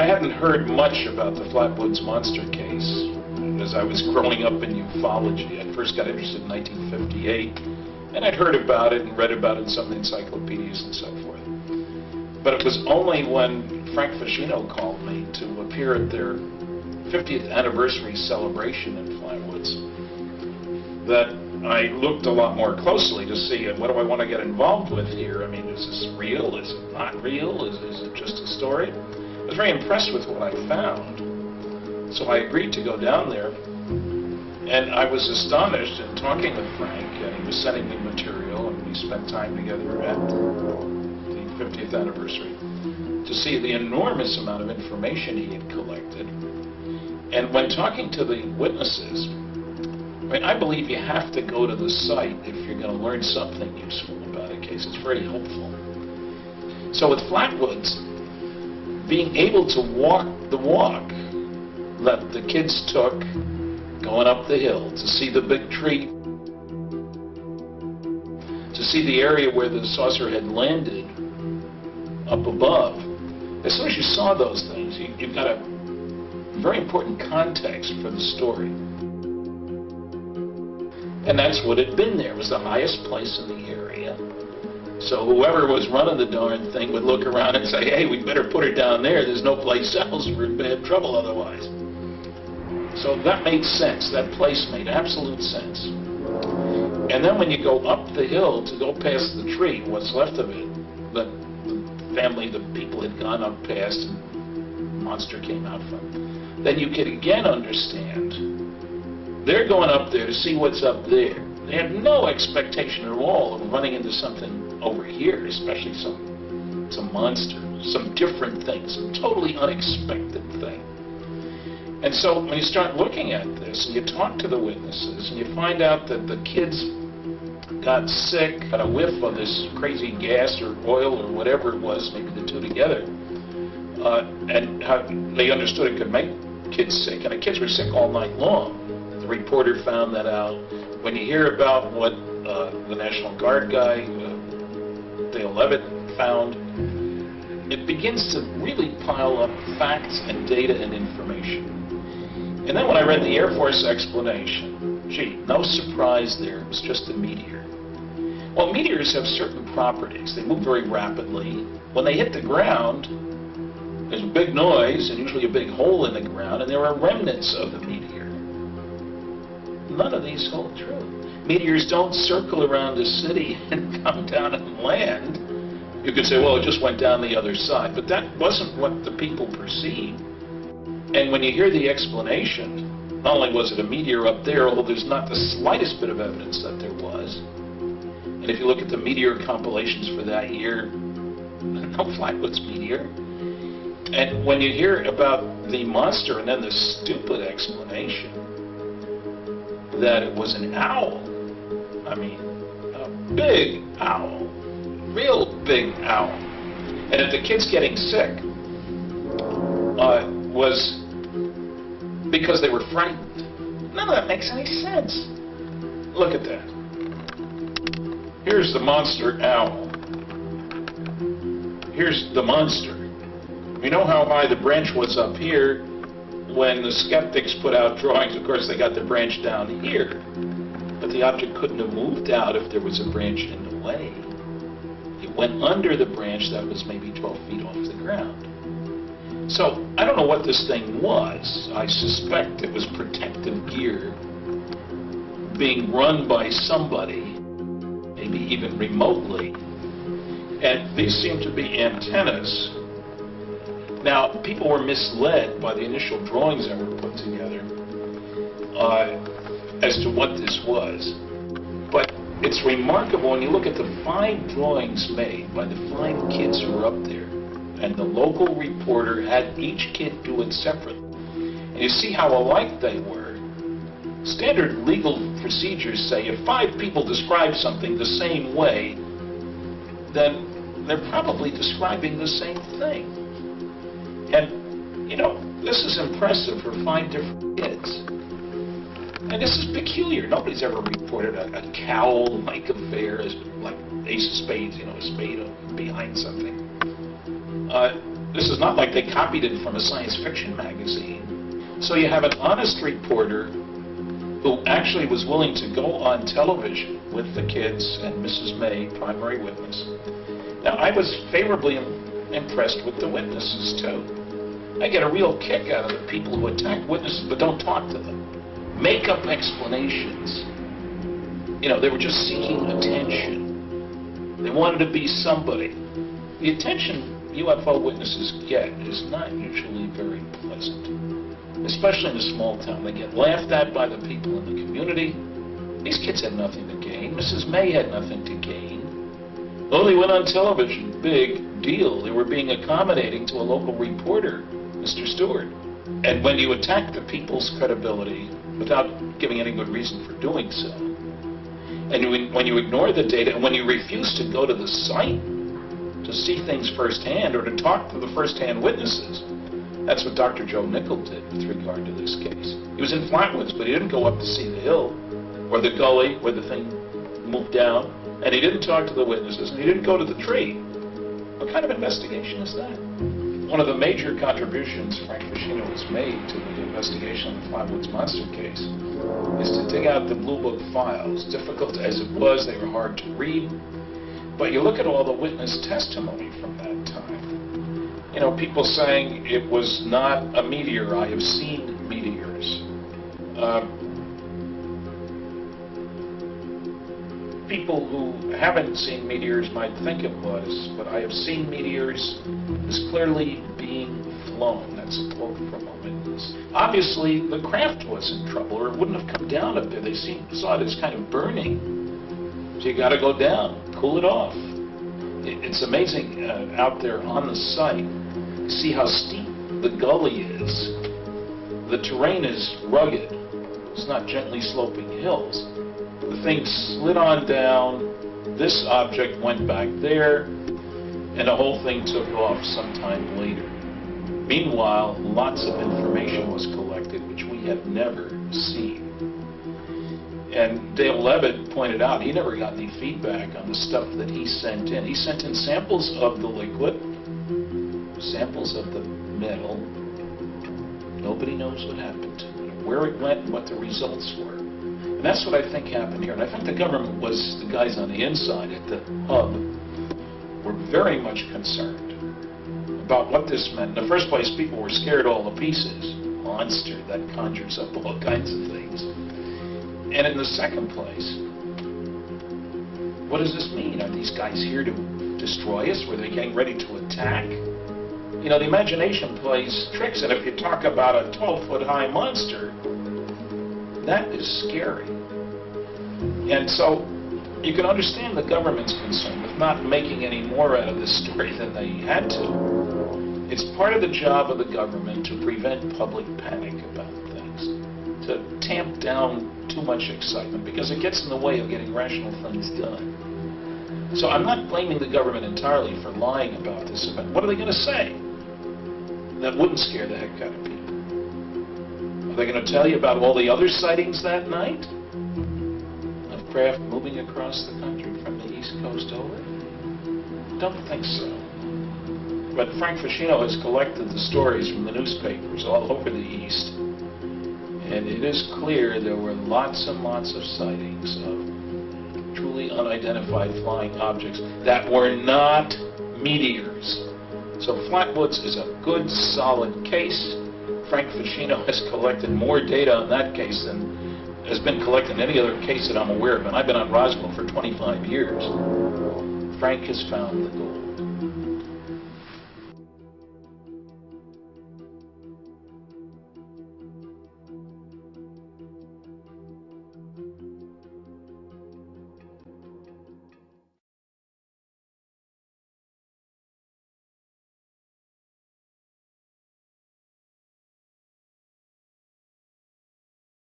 I hadn't heard much about the Flatwoods monster case as I was growing up in ufology. I first got interested in 1958, and I'd heard about it and read about it in some encyclopedias and so forth. But it was only when Frank Ficino called me to appear at their 50th anniversary celebration in Flatwoods that I looked a lot more closely to see what do I want to get involved with here. I mean, is this real? Is it not real? Is it just a story? I was very impressed with what I found. So I agreed to go down there. And I was astonished in talking with Frank, and he was sending me material, and we spent time together at the 50th anniversary to see the enormous amount of information he had collected. And when talking to the witnesses, I mean, I believe you have to go to the site if you're going to learn something useful about a case. It's very helpful. So with Flatwoods, being able to walk the walk that the kids took going up the hill, to see the big tree, to see the area where the saucer had landed up above, as soon as you saw those things, you've got a very important context for the story. And that's what had been there. It was the highest place in the area. So whoever was running the darn thing would look around and say, hey, we better put her down there. There's no place else. We're in bad trouble otherwise. So that made sense. That place made absolute sense. And then when you go up the hill to go past the tree, what's left of it, the family, the people had gone up past and the monster came out from, then you could again understand they're going up there to see what's up there. They have no expectation at all of running into something over here, especially some monster, some different thing, some totally unexpected thing. And so when you start looking at this and you talk to the witnesses and you find out that the kids got sick, got a whiff of this crazy gas or oil or whatever it was, maybe the two together, and how they understood it could make kids sick, and the kids were sick all night long. The reporter found that out. When you hear about what the National Guard guy, Dale Levitt, found, it begins to really pile up facts and data and information. And then when I read the Air Force explanation, gee, no surprise there, it was just a meteor. Well, meteors have certain properties. They move very rapidly. When they hit the ground, there's a big noise and usually a big hole in the ground, and there are remnants of the meteor. None of these hold true. Meteors don't circle around a city and come down and land. You could say, well, it just went down the other side, but that wasn't what the people perceived. And when you hear the explanation, not only was it a meteor up there, although there's not the slightest bit of evidence that there was, and if you look at the meteor compilations for that year, no Flatwoods meteor. And when you hear about the monster and then the stupid explanation that it was an owl, I mean, a big owl, real big owl, and that the kids getting sick was because they were frightened. None of that makes any sense. Look at that. Here's the monster owl. Here's the monster. You know how high the branch was up here? When the skeptics put out drawings, of course, they got the branch down here. But the object couldn't have moved out if there was a branch in the way. It went under the branch that was maybe 12 feet off the ground. So, I don't know what this thing was. I suspect it was protective gear being run by somebody, maybe even remotely. And these seem to be antennas. Now, people were misled by the initial drawings that were put together as to what this was. But it's remarkable when you look at the 5 drawings made by the 5 kids who were up there, and the local reporter had each kid do it separately. And you see how alike they were. Standard legal procedures say if 5 people describe something the same way, then they're probably describing the same thing. And, you know, this is impressive for 5 different kids. And this is peculiar. Nobody's ever reported a cowl-like affair, as like Ace of Spades, you know, a spade behind something. This is not like they copied it from a science fiction magazine. So you have an honest reporter who actually was willing to go on television with the kids and Mrs. May, primary witness. Now, I was favorably impressed with the witnesses, too. I get a real kick out of the people who attack witnesses but don't talk to them. Make up explanations. You know, they were just seeking attention. They wanted to be somebody. The attention UFO witnesses get is not usually very pleasant, especially in a small town. They get laughed at by the people in the community. These kids had nothing to gain. Mrs. May had nothing to gain. Oh, they went on television. Big deal. They were being accommodating to a local reporter, Mr. Stewart. And when you attack the people's credibility without giving any good reason for doing so, and when you ignore the data, and when you refuse to go to the site to see things firsthand or to talk to the firsthand witnesses, that's what Dr. Joe Nickel did with regard to this case. He was in Flatwoods, but he didn't go up to see the hill or the gully where the thing moved down, and he didn't talk to the witnesses, and he didn't go to the tree. What kind of investigation is that? One of the major contributions Frank Fashino has made to the investigation of the Flatwoods monster case is to dig out the Blue Book files. Difficult as it was, they were hard to read, but you look at all the witness testimony from that time. You know, people saying it was not a meteor. I have seen meteors. People who haven't seen meteors might think it was, but I have seen meteors as clearly being flown. That's a quote from a witness. Obviously, the craft was in trouble, or it wouldn't have come down up there. They saw it as kind of burning. So you got to go down, cool it off. It's amazing out there on the site. See how steep the gully is. The terrain is rugged. It's not gently sloping hills. The thing slid on down, this object went back there, and the whole thing took off sometime later. Meanwhile, lots of information was collected which we had never seen. And Dale Levitt pointed out he never got any feedback on the stuff that he sent in. He sent in samples of the liquid, samples of the metal. Nobody knows what happened to it, where it went, and what the results were. And that's what I think happened here. And I think the government was, the guys on the inside at the hub, were very much concerned about what this meant. In the first place, people were scared all to pieces. Monster, that conjures up all kinds of things. And in the second place, what does this mean? Are these guys here to destroy us? Were they getting ready to attack? You know, the imagination plays tricks, and if you talk about a 12-foot-high monster, that is scary. And so you can understand the government's concern with not making any more out of this story than they had to. It's part of the job of the government to prevent public panic about things, to tamp down too much excitement, because it gets in the way of getting rational things done. So I'm not blaming the government entirely for lying about this event. What are they going to say that wouldn't scare the heck out of people? Are they going to tell you about all the other sightings that night of craft moving across the country from the East Coast over? Don't think so. But Frank Fashino has collected the stories from the newspapers all over the East, and it is clear there were lots and lots of sightings of truly unidentified flying objects that were not meteors. So Flatwoods is a good, solid case. Frank Fashino has collected more data on that case than has been collected in any other case that I'm aware of, and I've been on Roswell for 25 years. Frank has found the gold.